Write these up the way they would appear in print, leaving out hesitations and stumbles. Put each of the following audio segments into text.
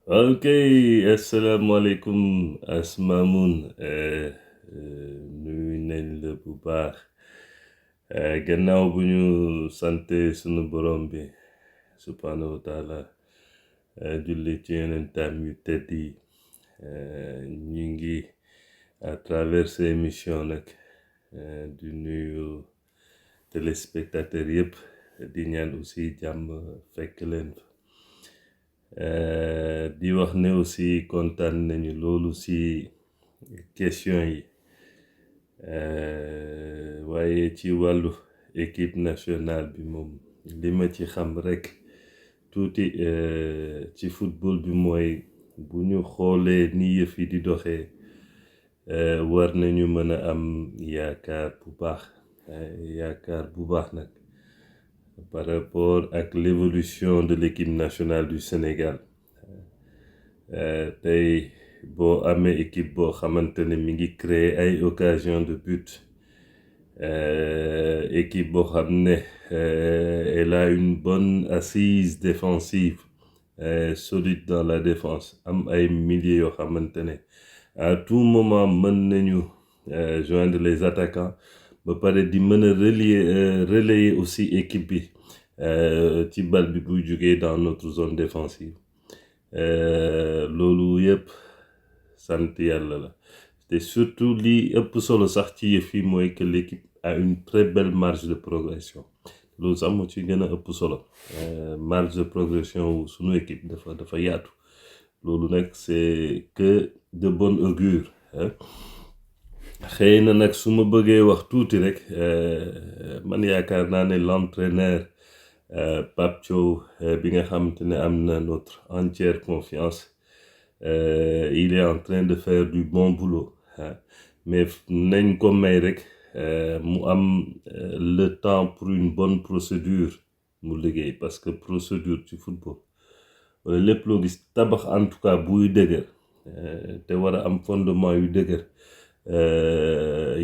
ok asalaamaaleykum Asmaamun nuyu nañ la bu baax gannaaw bu ñu sante sunu borom bi subhaanahu wa taala julli ci yonentam yu tedd yi ñu ngi à travers ces émissions nag di nuyu téléspectateurs yëpp di ñaan aussi jàmm fekk leen di wax ne aussi kontaan nañu loolu ci question yi waaye ci wàllu équipe nationale bi moom li ma ci xam rekk tuuti ci football bi mooy bu ñu xoolee ni yëf yi di doxee war nañu mën a am yaakaar bu baax nag par rapport ak l'évolution de l'équipe nationale du Sénégal tey boo amee équipe boo xamante ne mi ngi créer ay occasion de but équipe boo xam ne elle a une bonne assise défensive solide dans la défense am ay milieux yoo xamante ne à tout moment mën nañu joindre les attaquants ba pare di mën a relayer aussi équipe bi ci bal bi buy jógee dans notre zone défensive loolu yëpp sant yàlla la te surtout li ëpp solo sax ci yëf yi mooy que l'équipe a une très belle marge de progression loolu sax moo ci gën a ëpp solo marge de progression wu sunu équipe dafa yaatu loolu nag c'est que de bon augure xëy na nag su ma bëggee wax tuuti rek man yaakaar naa ne l'entraîneur Pape Thiaw bi nga xamante ne am na notre entière confiance il est en train de faire du bon boulot mais nañ ko may rek mu am le temps pour une bonne procédure mu liggéey parce que procédure ci football wala lépp loo gis tabax en tout cas buy dëgër te war a am fondement yu dëgër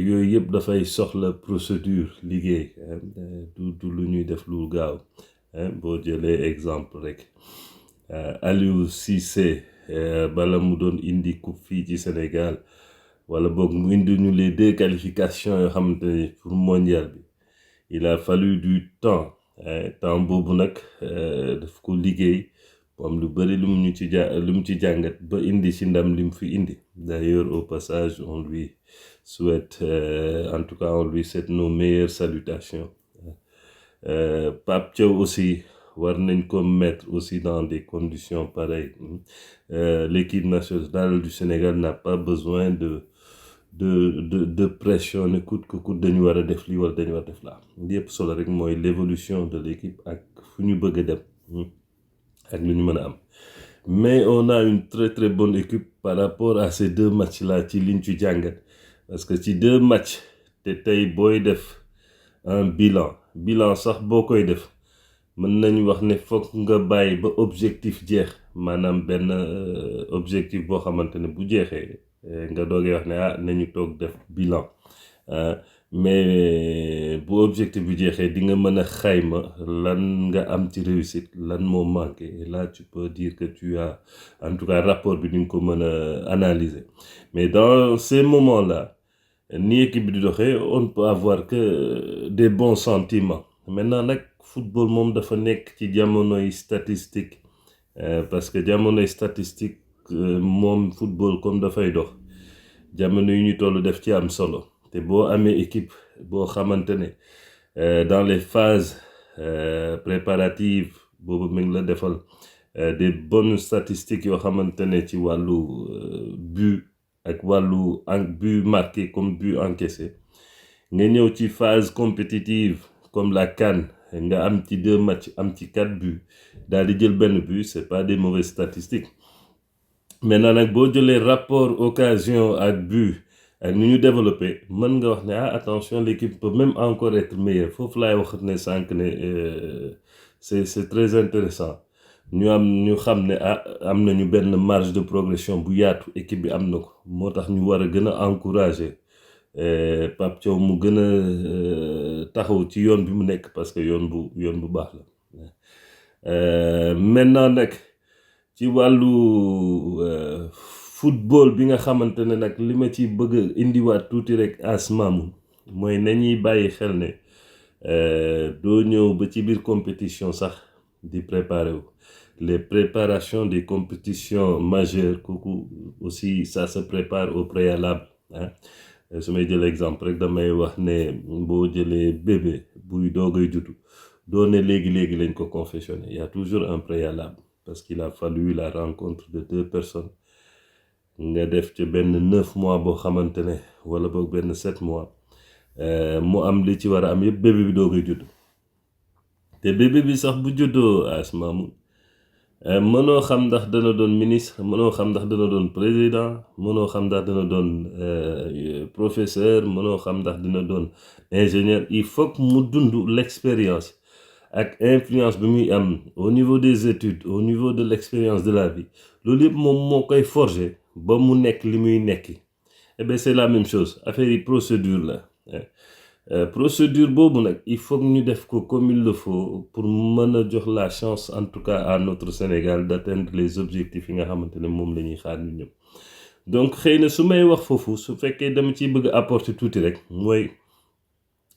yooyu yëpp dafay soxla procédure liggéey du lu ñuy def lu gaaw boo jëlee exemple rek Aliou Cissé bala mu doon indi coupe fii ci Sénégal wala boog mu indi ñu les 2 qualifications yoo xamante ne pour mondial bi il a fallu du temps boobu nag daf ko liggéey am lu bari lu mu ci jàngat ba indi ci ndam li mu fi indi d'ailleurs au passage on lui souhaite en tout cas on lui souhaite nos meilleures salutations Pape Thiaw aussi war nañ ko mettre aussi dans des conditions pareilles l'équipe nationale du Sénégal n'a pas besoin de pression ne coûte que coûte dañu war a def lii wala dañu war a def laa li yëpp solo rek mooy l'évolution de l'équipe ak fu ñu bëgg a dem ak lu ñu mën a am mais on a une très très bonne équipe par rapport à ces 2 matchs là ci liñ ci jàngat parce que ci 2 matchs te tey booy def un bilan sax boo koy def mën nañu wax ne fokk nga bàyyi ba objectif jeex maanaam benn objectif boo xamante ne bu jeexee nga doogee wax ne nañu toog def bilan mais bu objectif bi jeexee di nga mën a xayma lan nga am ci réussite lan moo manqué et là tu peux dire que tu as en tout cas rapport bi di nga ko mën a analyser mais dans ces moments là ni équipe bi di doxee on ne peut avoir que des bons sentiments maintenant nag football moom dafa nekk ci jamonoy statistique parce que jamonoy statistique moom football comme dafay dox jamono yi ñu toll def ci am solo te boo amee équipe boo xamante ne dans les phases préparatives boobu mi ngi la defal des bonnes statistiques yoo xamante ne ci wàllu but ak wàllu but marqué comme but encaissé nga ñëw ci phase compétitive comme la CAN nga am ci 2 matchs am ci 4 buts daal di jël benn but c'est pas des mauvaises statistiques maintenant nag boo jëlee rapport occasion ak but ak ni ñu développé mën nga wax ne attention l'équipe peut même encore être meilleure foofu laay wax ne sànq ne c'est très intéressant ñu xam ne am nañu benn marge de progression bu yaatu équipe bi am na ko moo tax ñu war a gën a encourager Pape Thiaw mu gën a taxaw ci yoon bi mu nekk parce que yoon bu baax la maintenant nag ci wàllu football bi nga xamante ne nag li ma ci bëgg a indiwaat tuuti rek asmaamu mooy nañuy bàyyi xel ne doo ñëw ba ci biir compétition sax di préparer wu les préparations des compétitions majeures kooku aussi ça se prépare au préalable ah su may jël exemple rek damay wax ne boo jëlee bébé buy doogay juddu doo ne léegi lañ ko confectionné il y a toujours un préalable parce qu'il a fallu la rencontre de deux personnes nga def ci benn 9 mois boo xamante ne wala boog benn 7 mois mu am li ci war a am yëpp bébé bi doogay judd te bébé bi sax bu juddoo asmaamu mënoo xam ndax dana doon ministre mënoo xam ndax dana doon président mënoo xam ndax dana doon professeur mënoo xam ndax dina doon ingénieur il faut que mu dund l'expérience ak influence bi muy am au niveau des études au niveau de l'expérience de la vie loolu yëpp moom moo koy forger ba mu nekk li muy nekki eh bien c'est la même chose affaire yi procédure la procédure boobu nag il faut que ñu def ko comme il le faut pour mën a jox la chance en tout cas à notre Sénégal d'atteindre les objectifs yi nga xamante ne moom la ñuy xaar ñu ñëpp donc xëy na su may wax foofu su fekkee dama ciy bëgg apporter tuuti rek mooy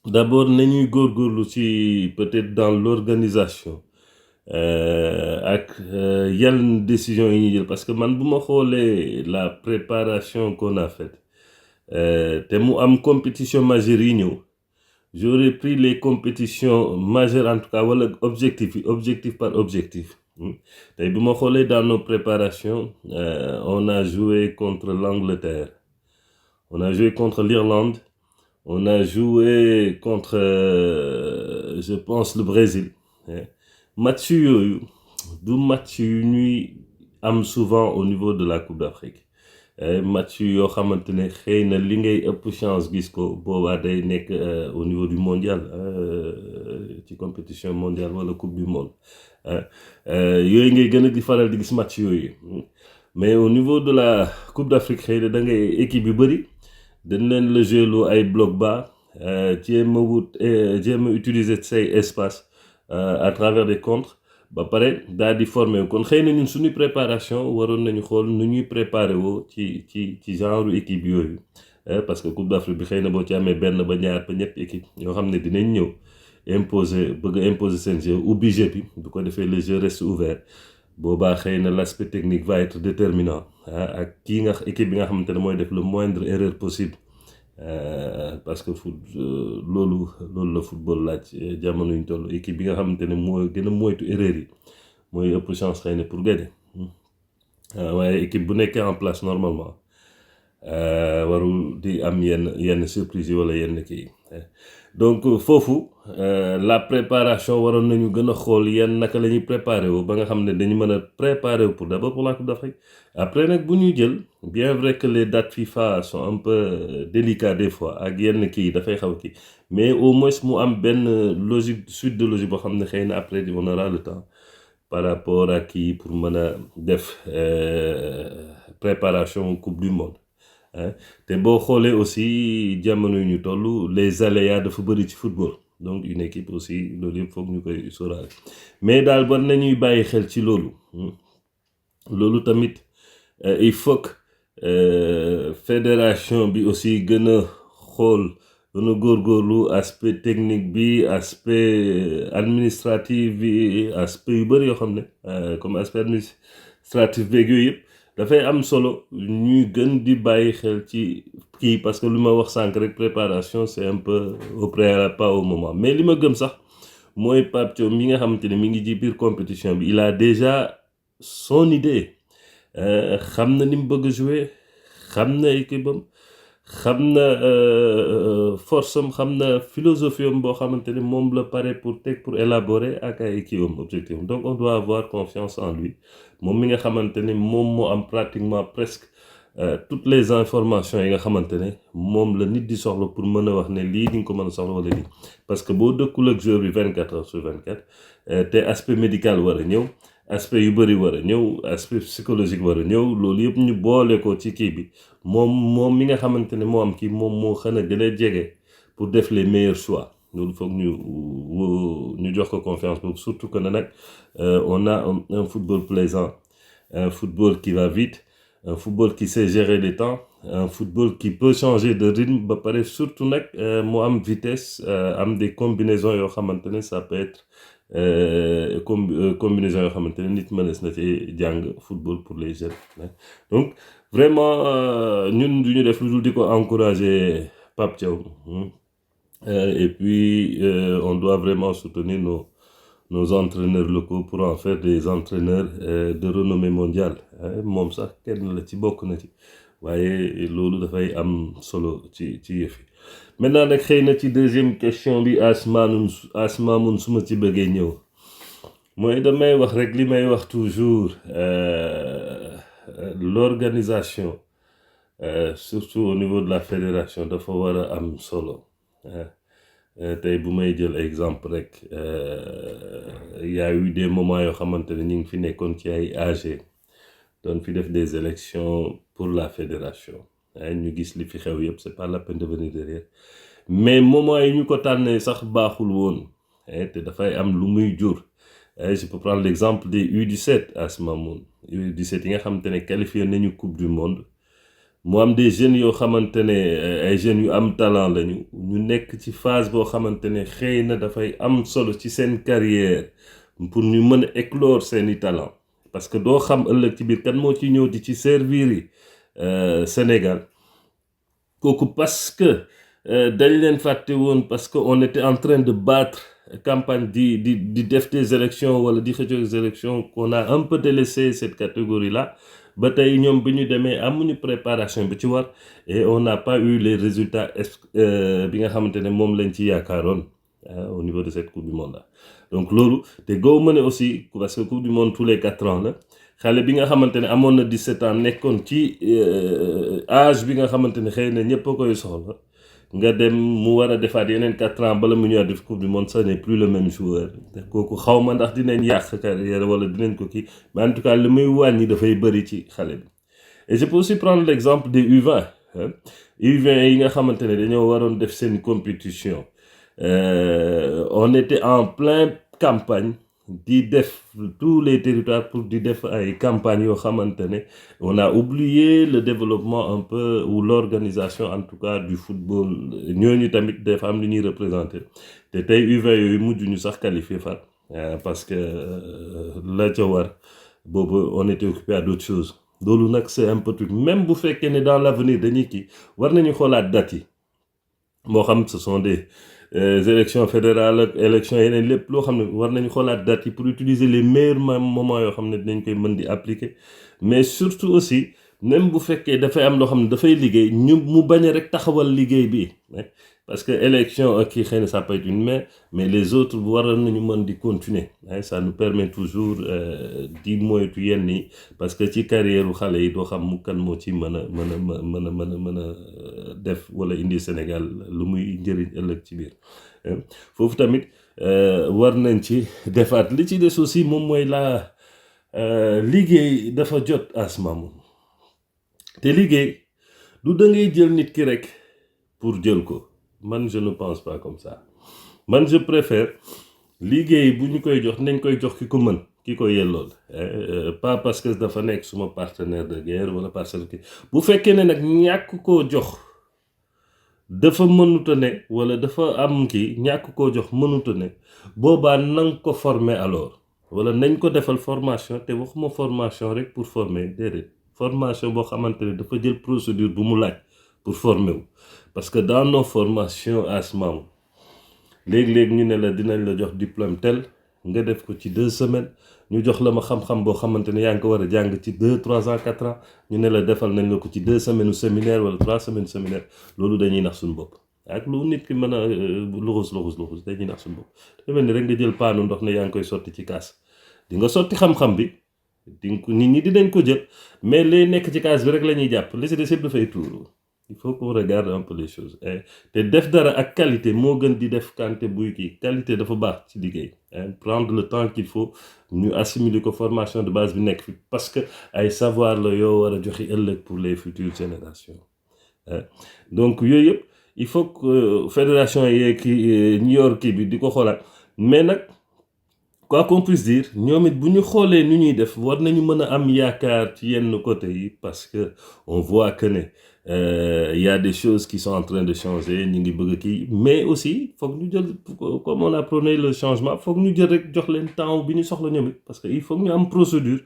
d'abord nañuy góorgóorlu ci peut-être dans l'organisation ak yan décision yi ñuy jël parce que man bu ma xoolee la préparation qu'on a faite te mu am compétition majeure yi ñëw j'aurais pris les compétitions majeures en tout cas wala objectif par objectif tey bu ma xoolee dans nos préparations on a joué contre l'Angleterre on a joué contre l'Irlande on a joué contre je pense le Brésil match yooyu du match yu ñuy am souvent au niveau de la Coupe d'Afrique match yoo xamante ne xëy na li ngay ëpp chance gis ko boobaa day nekk au niveau du mondial ci compétition mondiale wala coupe du monde yooyu ngay gën a di faral di gis match yooyu mais au niveau de la Coupe d'Afrique xëy na da ngay équipe yu bëri dañ leen la jouer lu ay bloc bas jéem a utiliser say espace à travers des contres ba pare daal di formé kon xëy na ñun suñu préparation waroon nañu xool nu ñuy préparé woo ci genre équipe yooyu parce que Coupe d'Afrique bi xëy na boo ci amee benn ba ñaar ba ñetti équipe yoo xam ne dinañ ñëw bëgg a imposer seen jeu ubbi jeu bi bu ko defee le jeu reste ouvert boobaa xëy na l'aspect technique va être déterminant ak équipe bi nga xamante ne mooy def le moindre erreur possible parce que loolu la football laaj jamono ñu toll équipe bi nga xamante ne mooy gën a moytu erreur yi mooy ëpp chance xëy na pour gagner waaye équipe bu nekkee en place normalement warul di am yenn surprise yi wala yenn kii donc foofu la préparation waroon nañu gën a xool naka la ñuy préparer wu ba nga xam ne dañu mën a préparer wu d'abord pour la Coupe d'Afrique après nag bu ñuy jël bien vrai que les dates FIFA sont un peu délicates des fois ak yenn kii dafay xaw kii mais au moins mu am benn suite de logique boo xam ne xëy na après on aura le temps par rapport à kii pour mën a def préparation Coupe du Monde te boo xoolee aussi jamono yu ñu toll les aléas dafa bëri ci football donc une équipe aussi loolu yëpp foog ñu koy sóoraale mais daal war nañuy bàyyi xel ci loolu tamit il faut que fédération bi aussi gën a góorgóorlu aspect technique bi aspect administratif bi aspect yu bëri yoo xam ne comme aspect administratif beeg yooyu yëpp dafay am solo ñuy gën di bàyyi xel ci kii parce que lu ma wax sànq rek préparation c'est un peu au préalable pas au moment mais li ma gëm sax mooy Pape Thiaw mi nga xamante ne mi ngi ji biir compétition bi il a déjà son idée xam na ni mu bëgg a jouer xam na équipe am xam na force am xam na philosophie am boo xamante ne moom la pare pour élaborer ak ay équipe am objectif donc on doit avoir confiance en lui moom mi nga xamante ne moom moo am pratiquement presque toutes les informations yi nga xamante ne moom la nit di soxla pour mën a wax ne lii di nga ko mën a soxla wala lii parce que boo dëkkul ak joueur bi 24 heures sur 24 te aspect médical war a ñëw aspect yu bëri war a ñëw aspect psychologique war a ñëw loolu yëpp ñu boole ko ci kii bi moom mi nga xamante ne moo am kii moom moo gën a jege pour def les meilleurs choix loolu foog ñu jox ko confiance boobu surtout que nag on a un football plaisant un football qui va vite, un football qui sait gérer les temps, un football qui peut changer de rythme ba pare surtout nag mu am vitesse am des combinaisons yoo xamante ne ça peut être combinaison yoo xamante ne nit mënees na ci jàng football pour les jeunes donc vraiment ñun du ñu def lu dul di ko encourager Pape Thiaw et puis on doit vraiment soutenir nos entraîneurs locaux pour en faire des entraîneurs de renommée mondiale moom sax kenn la ci bokk na ci waaye loolu dafay am solo ci yëf yi maintenant nag xëy na ci deuxième question bi Asmaamun su ma ci bëggee ñëw mooy damay wax rek li may wax toujours l'organisation surtout au niveau de la fédération dafa war a am solo tey bu may jël exemple rek y a eu des moments yoo xamante ne ñu ngi fi nekkoon ci ay AG doon fi def des élections pour la fédération ñu gis li fi xew yëpp c'est pas la peine de venir derrière mais moment yi ñu ko tànnee sax baaxul woon te dafay am lu muy jur je peux prendre l'exemple des U17 Asmaamun U17 yi nga xamante ne qualifié nañu coupe du monde mu am des jeunes yoo xamante ne ay jeunes yu am talent lañu ñu nekk ci phase boo xamante ne xëy na dafay am solo ci seen carrière pour ñu mën a éclore seeni talent parce que doo xam ëllëg ci biir kan moo ci ñëw di ci servir yi Sénégal kooku parce que dañ leen fàtte woon parce que on était en train de battre campagne di def des élections wala di xëccoo des élections qu'on a un peu délaissé cette catégorie là ba tey ñoom bi ñu demee amuñu préparation bi ci war et on n'a pas eu les résultats bi nga xamante ne moom lañ ci yaakaaroon au niveau de cette coupe du monde là donc loolu te goo ma ne aussi parce que coupe du monde tous les 4 ans la xale bi nga xamante ne amoon na 17 ans nekkoon ci âge bi nga xamante ne xëy na ñëpp a koy soxla nga dem mu war a defaat yeneen 4 ans bala mu ñëwaat def coupe du monde ça n'est plus le même joueur kooku xaw ma ndax dinañ yàq carrière wala dinañ ko kii mais en tout cas li muy wàññi dafay bëri ci xale bi et je peux aussi prendre l'exemple des U20 U20 yi nga xamante ne dañoo waroon def seen compétition on était en plein campagne di def tous les territoires pour di def ay campagnes yoo xamante ne on a oublié le développement un peu ou l'organisation en tout cas du football ñooñu tamit dafa am lu ñuy représenter te tey U20 yooyu mujj ñu sax qualifié far parce que la ca war boobu on était occupé à d'autres choses loolu nag c'est un peu truc même bu fekkee ne dans l'avenir dañuy kii war nañu xoolaat dates yi moo xam ce sont des élections fédérales ak élections yeneen lépp loo xam ne war nañu xoolaat dates yi pour utiliser les meilleurs moments yoo xam ne dinañ koy mën di appliquer mais surtout aussi même bu fekkee dafay am loo xam ne dafay liggéey ñu mu bañ a rek taxawal liggéey bi parce que élection ak kii xëy na ça peut être une mais les autres waroon nañu mën di continuer ça nous permet toujours di moytu yenn yi parce que ci carrière u xale yi doo xam mu kan moo ci mën a def wala indi Sénégal lu muy njëriñ ëllëg ci biir foofu tamit war nañ ci defaat li ci des aussi moom mooy la liggéey dafa jot Asmaamun te liggéey du da ngay jël nit ki rek pour jël ko man je ne pense pas comme ça man je préfère liggéey bu ñu koy jox nañ koy jox ki ko mën ki ko yellool pas parce que dafa nekk suma partenaire de guerre wala parce que bu fekkee ne nag ñàkk koo jox dafa mënuta ne wala dafa am kii ñàkk koo jox mënuta ne boobaa nang ko former alors wala nañ ko defal formation te waxuma formation rek pour former déedéet formation boo xamante ne dafa jël procédure bu mu laaj pour former wu parce que dans nos formations Asmaamun léegi-léegi ñu ne la dinañ la jox diplôme tel nga def ko ci 2 semaines ñu jox la ma xam-xam boo xamante ne yaa ngi ko war a jàng ci 2 3 ans 4 ans ñu ne la defal nañ la ko ci 2 semaines u séminaire wala 3 semaines séminaire loolu dañuy nax suñu bopp ak lu nit ki mën a luxus dañuy nax suñu bopp dafa mel ni rek nga jël paanu ndox ne yaa ngi koy sotti ci kaas di nga sotti xam-xam bi nit ñi dinañ ko jël mais lay nekk ci kaas bi rek la ñuy jàpp li ci des yëpp dafay tuuru il faut qu'on regarde un peu les choses te def dara ak qualité moo gën di def quantité buy kii qualité dafa baax ci liggéey prendre le temps qu'il faut ñu assimiler ko formation de base bi nekk fi parce que ay savoir la yoo war a joxe ëllëg pour les futures générations donc yooyu yëpp il faut que fédération yee kii ñi yor kii bi di ko xoolaat mais nag quoi qu'on puisse dire ñoom it bu ñu xoolee ni ñuy def war nañu mën a am yaakaar ci yenn côté yi parce que on voit que ne y a des choses qui sont en train de changer ñu ngi bëgg kii mais aussi foog ñu jël comme on a prôné le changement foog ñu jël rek jox leen temps bi ñu soxla ñoom it parce que il faut ñu am procédure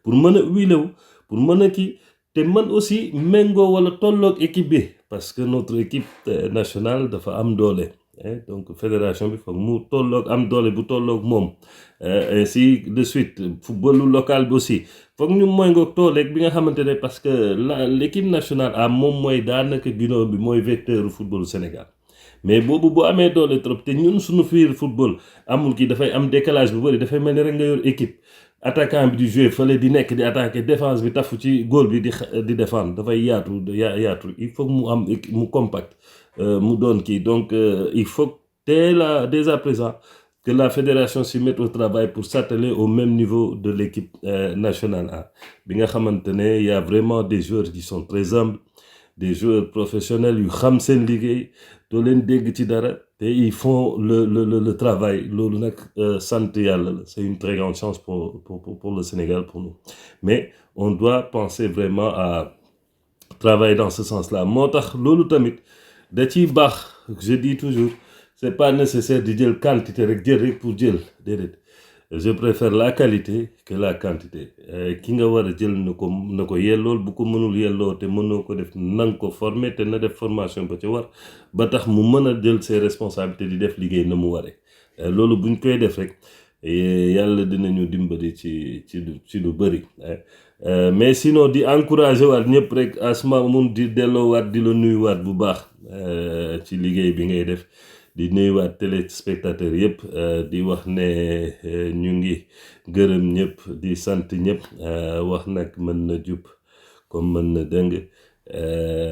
pour mën a huilé wu pour mën a kii te mën aussi méngoo wala tolloog équipe bi parce que notre équipe nationale dafa am doole. Donc fédération bi foog mu tolloog am doole bu tolloog moom ainsi de suite footballu local bi aussi foog ñu mooy ngoog tooleeg bi nga xamante ne parce que l'équipe nationale a moom mooy daanaka ginaaw bi mooy vecteur footballu Sénégal mais boobu bu amee doole trop te ñun suñu fiir football amul kii dafay am décalage bu bëri dafay mel ni rek nga yor équipe attaquant bi di jouer fële di nekk di attaquer défense bi tafu ci góol bi di défendre dafay yaatu il faut mu am mu compact mu doon kii donc il faut dès à présent que la fédération s'y mette au travail pour s'atteler au même niveau de l'équipe nationale A bi nga xamante ne y a vraiment des joueurs qui sont très humbles des joueurs professionnels yu xam seen liggéey doo leen dégg ci dara te ils font le travail loolu nag sant yàlla la c'est une très grande chance pour le Sénégal pour nous mais on doit penser vraiment à travailler dans ce sens-là moo tax loolu tamit da ciy baax je dis toujours c'est pas nécessaire di jël quantité rek pour jël déedéet je préfère la qualité que la quantité ki nga war a jël na ko yellool bu ko mënul yelloo te mënoo ko def nang ko former te na def formation ba ca war ba tax mu mën a jël ses responsabilités di def liggéey na mu waree loolu buñ koy def rek yàlla dinañu dimbali ci lu bëri mais sinon di encourager waat ñëpp rek Asma mun di delloowaat di la nuyuwaat bu baax ci liggéey bi ngay def di nuyuwaat téléspectateurs yëpp di wax ne ñu ngi gërëm ñëpp di sant ñëpp wax nag mën na jub comme mën na dëng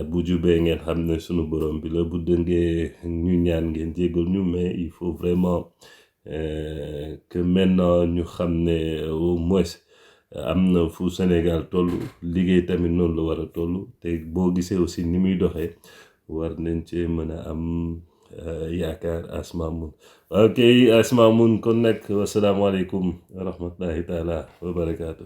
bu jubee ngeen xam ne sunu borom bi la bu dëngee ñu ñaan ngeen jégal ñu mais il faut vraiment que maintenant ñu xam ne au moins am na fu Sénégal toll liggéey tamit noonu la war a toll te boo gisee aussi ni muy doxee war nañ cee mën a am yaakaar Asma Mun ok Asma Mun kon nag wasalaamaaleykum wa rahmatullahi taala wa barakaatu